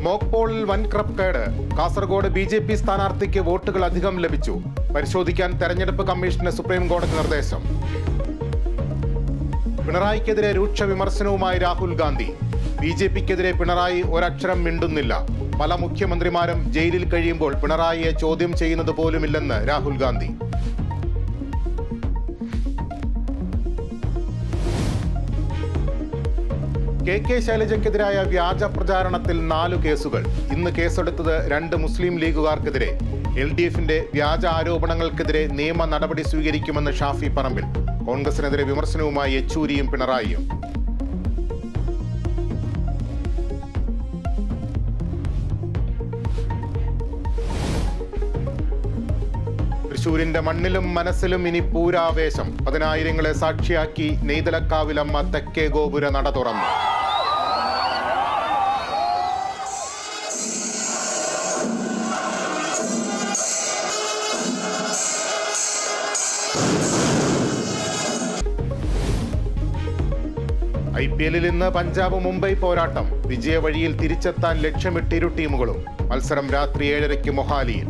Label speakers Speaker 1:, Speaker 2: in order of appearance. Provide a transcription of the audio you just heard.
Speaker 1: Mock പോളിൽ വൻ ക്രമക്കേട്. Kasaragod BJP സ്ഥാനാർത്ഥിക്ക് വോട്ടുകൾ അധികം ലഭിച്ചു. പരിശോധിക്കാൻ തെരഞ്ഞെടുപ്പ് കമ്മീഷന് സുപ്രീം കോടതി നിർദ്ദേശം. പിണറായിക്കെതിരെ രൂക്ഷ വിമർശനവുമായി രാഹുൽ ഗാന്ധി. BJPക്കെതിരെ പിണറായി ഒരക്ഷരം മിണ്ടുന്നില്ല. പല മുഖ്യമന്ത്രിമാരും ജയിലിൽ കഴിയുമ്പോൾ പിണറായിയെ ചോദ്യം ചെയ്യുന്നത് പോലുമില്ലെന്ന് രാഹുൽ ഗാന്ധി. KK ശൈലജയ്ക്കെതിരായ വ്യാജ പ്രചാരണത്തിൽ 4 കേസുകൾ. ഇന്ന് കേസെടുത്തത് 2 മുസ്ലിം ലീഗുകാർക്കെതിരെ. LDFന്റെ വ്യാജ ആരോപണങ്ങൾക്കെതിരെ നിയമ നടപടി സ്വീകരിക്കുമെന്ന് ഷാഫി പറമ്പിൽ. കോൺഗ്രസിനെതിരെ വിമർശനവുമായി യെച്ചൂരിയും പിണറായിയും. തൃശൂരിന്റെ മണ്ണിലും മനസ്സിലും ഇനി പൂരാവേശം. 10,000ങ്ങളെ സാക്ഷിയാക്കി നെയ്തലക്കാവിലമ്മ തെക്കേ ഗോപുര നട തുറന്നു. IPL-ൽ ഇന്ന് പഞ്ചാബ് മുംബൈ പോരാട്ടം. വിജയവഴിയിൽ തിരിച്ചെത്താൻ ലക്ഷ്യമിട്ട് ഇരു ടീമുകളും. മത്സരം രാത്രി 7:30 മൊഹാലിയിൽ.